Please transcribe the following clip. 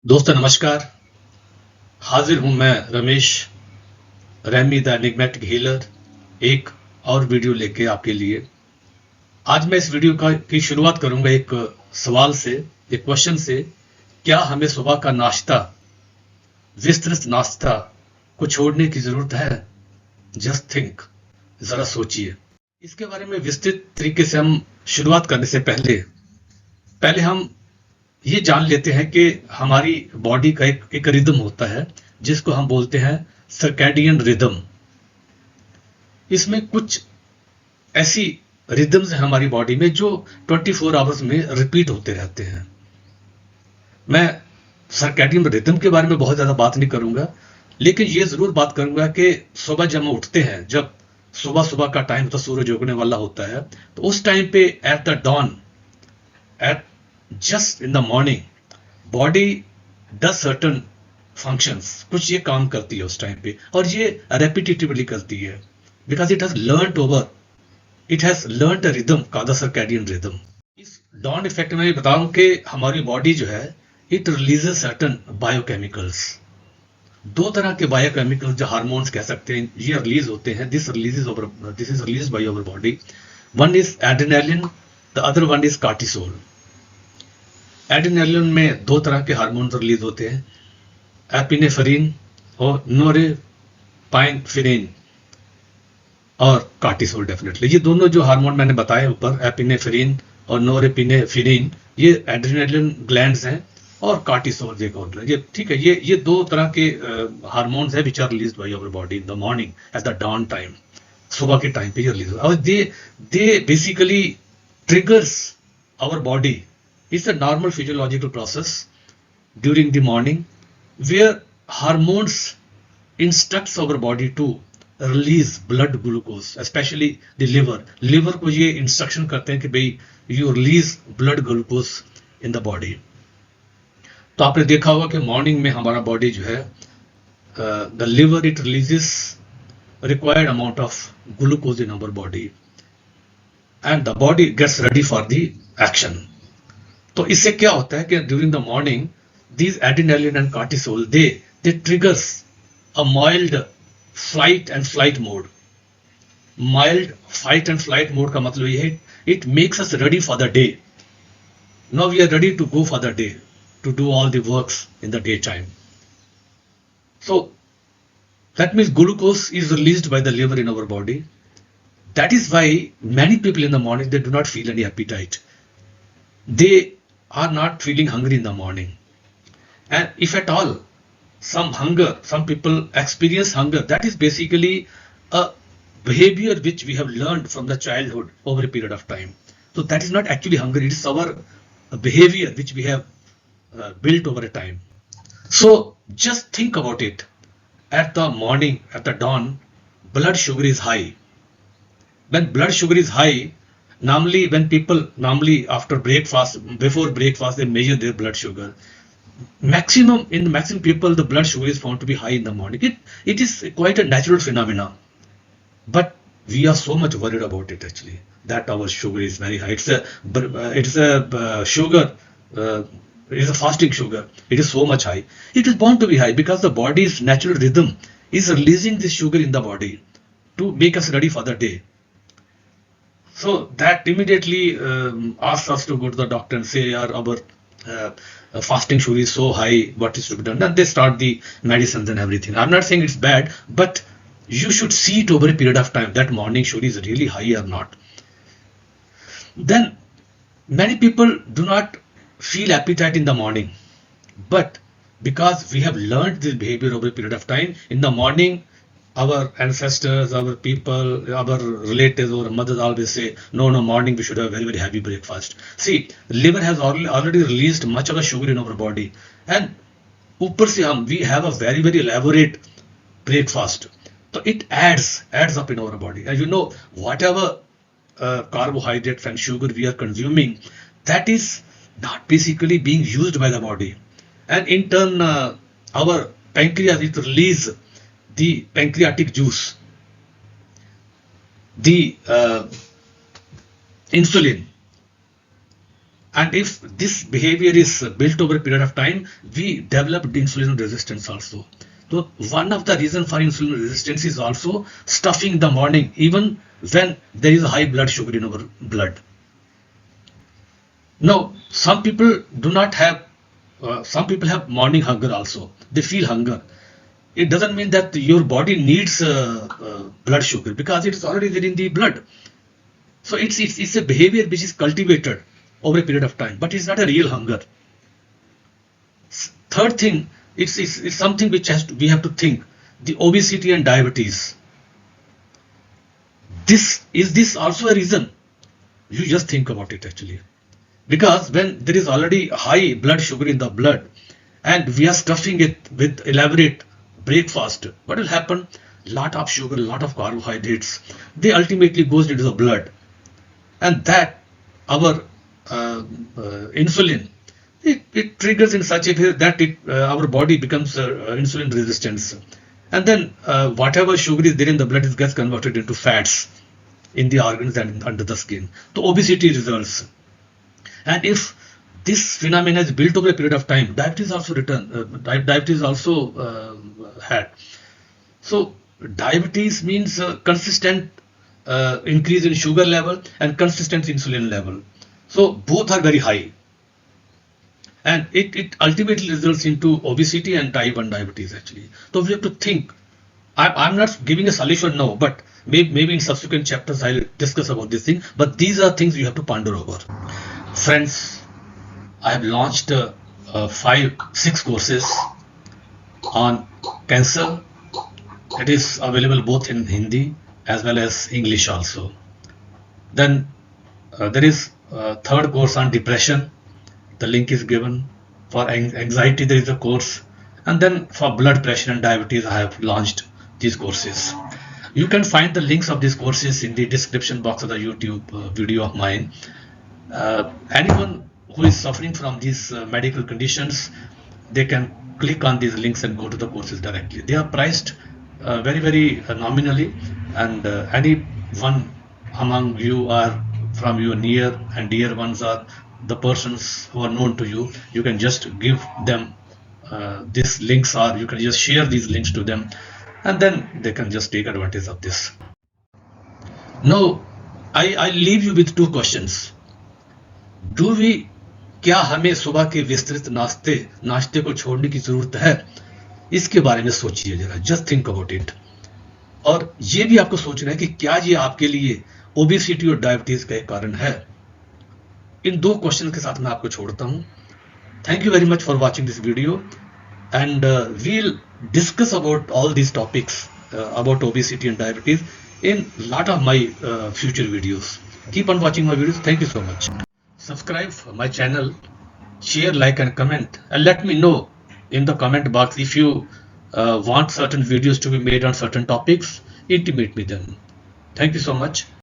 दोस्तों नमस्कार। हाजिर हूं मैं Ramesh ramie the enigmatic healer एक और वीडियो लेके आपके लिए। आज मैं इस वीडियो की शुरुआत करूंगा एक सवाल से, एक क्वेश्चन से। क्या हमें सुबह का नाश्ता, विस्तृत नाश्ता को छोड़ने की जरूरत है? जस्ट थिंक, जरा सोचिए। इसके बारे में विस्तृत तरीके से हम शुरुआत करने से पहले हम ये जान लेते हैं कि हमारी बॉडी का एक रिदम होता है जिसको हम बोलते हैं सर्कैडियन रिदम। इसमें कुछ ऐसी रिदम्स हैं हमारी बॉडी में जो 24 आवर्स में रिपीट होते रहते हैं। मैं सर्कैडियन रिदम के बारे में बहुत ज्यादा बात नहीं करूंगा, लेकिन ये जरूर बात करूंगा कि सुबह जब हम उठते हैं, जब सुबह सुबह का टाइम तो सूरज उगने वाला होता है, तो उस टाइम पे at the dawn, at just in the morning, body does certain functions, कुछ ये काम करती है उस टाइम पे, और ये रेपिटेटिवली करती है because it has learned a rhythm called the circadian rhythm. इस डॉन इफेक्ट में बताऊं कि हमारी बॉडी जो है, इट रिलीजेस सर्टन बायोकेमिकल्स। दो तरह के बायोकेमिकल्स जो हार्मोन्स कह सकते हैं, ये रिलीज होते हैं। This is release by our body. One is adrenaline, the other one is cortisol. Adrenaline में दो तरह के हार्मोन्स रिलीज होते हैं, एपिनेफ्रिन और नोरेपाइनेफ्रिन और कार्टिसोल। डेफिनेटली ये दोनों जो हार्मोन मैंने बताए ऊपर, एपिनेफ्रिन और नोरेपिनेफ्रिन, ये एड्रेनालिन ग्लैंड्स हैं, और कार्टिसोल एक और ग्लैंड। ये ठीक है, ये दो तरह के हार्मोन्स हैं which are released by our body in the morning at the dawn time. सुबह के टाइम पे ये रिलीज होता है और they basically triggers our body. It's a normal physiological process during the morning where hormones instructs our body to release blood glucose, especially the liver. Liver को ये instruction करते हैं कि भाई you release blood glucose in the body. तो आपने देखा होगा कि मॉर्निंग में हमारा बॉडी जो है, the liver it releases required amount of glucose in our body and the body gets ready for the action. तो इससे क्या होता है कि during the morning these adrenaline and cortisol they triggers a mild flight and flight mode. Mild fight and flight mode का मतलब ये है, it makes us ready for the day. Now we are ready to go for the day, to do all the works in the day time. So that means glucose is released by the liver in our body. That is why many people in the morning they do not feel any appetite. They are not feeling hungry in the morning, and if at all some people experience hunger, that is basically a behavior which we have learned from the childhood over a period of time. So that is not actually hunger, it is our behavior which we have built over a time. So just think about it. At the morning, at the dawn, blood sugar is high. When blood sugar is high, normally after breakfast, before breakfast, they measure their blood sugar. In the maximum people, the blood sugar is found to be high in the morning. It is quite a natural phenomena, but we are so much worried about it actually, that our sugar is very high. It's a sugar. It is a fasting sugar. It is so much high. It is bound to be high because the body's natural rhythm is releasing this sugar in the body to make us ready for the day. So that immediately asks us to go to the doctor and say, our fasting sugar is so high, what is to be done? Then they start the medicines and everything. I'm not saying it's bad, but you should see it over a period of time, that morning sugar is really high or not. Then many people do not feel appetite in the morning, but because we have learned this behavior over a period of time, in the morning our ancestors, our people, our relatives, our mothers always say, no, morning we should have a very, very heavy breakfast. See, liver has already released much of the sugar in our body, and upar se we have a very, very elaborate breakfast. So it adds up in our body. And you know, whatever carbohydrates and sugar we are consuming, that is not basically being used by the body. And in turn, our pancreas, it release the pancreatic juice, the insulin, And if this behavior is built over a period of time, we develop insulin resistance also. So one of the reasons for insulin resistance is also stuffing in the morning, even when there is a high blood sugar in our blood. Now, some people do not have, some people have morning hunger also. They feel hunger. It doesn't mean that your body needs blood sugar, because it is already there in the blood. So it's a behavior which is cultivated over a period of time, but it's not a real hunger. Third thing, it's something which we have to think: the obesity and diabetes. This also a reason? You just think about it actually, because when there is already high blood sugar in the blood, and we are stuffing it with elaborate breakfast, what will happen? Lot of sugar, lot of carbohydrates, they ultimately goes into the blood, and that our insulin, it triggers in such a way that our body becomes insulin resistance, and then whatever sugar is there in the blood, it gets converted into fats in the organs and under the skin. So obesity results. And if this phenomenon is built over a period of time, diabetes also diabetes also had. So diabetes means consistent increase in sugar level and consistent insulin level. So both are very high, and it ultimately results into obesity and type 1 diabetes actually. So we have to think. I'm not giving a solution now, but maybe in subsequent chapters I'll discuss about this thing. But these are things you have to ponder over. Friends, I have launched 6 courses on cancer. It is available both in Hindi as well as English also. Then there is a third course on depression. The link is given. For anxiety, there is a course. And then for blood pressure and diabetes, I have launched these courses. You can find the links of these courses in the description box of the YouTube video of mine. Anyone who is suffering from these medical conditions, they can click on these links and go to the courses directly. They are priced very nominally, and anyone among you are from your near and dear ones, are the persons who are known to you, you can just give them these links, or you can just share these links to them, and then they can just take advantage of this. Now I leave you with 2 questions. Do we, क्या हमें सुबह के विस्तृत नाश्ते को छोड़ने की जरूरत है? इसके बारे में सोचिए जरा, जस्ट थिंक अबाउट इट. और ये भी आपको सोचना है कि क्या ये आपके लिए ओबेसिटी और डायबिटीज का एक कारण है. इन 2 क्वेश्चन के साथ मैं आपको छोड़ता हूं. Thank you very much for watching this video, and we'll discuss about all these topics about obesity and diabetes in lot of my future videos. Keep on watching my videos. Thank you so much. Subscribe my channel, share, like and comment, and let me know in the comment box if you want certain videos to be made on certain topics. Intimate me then. Thank you so much.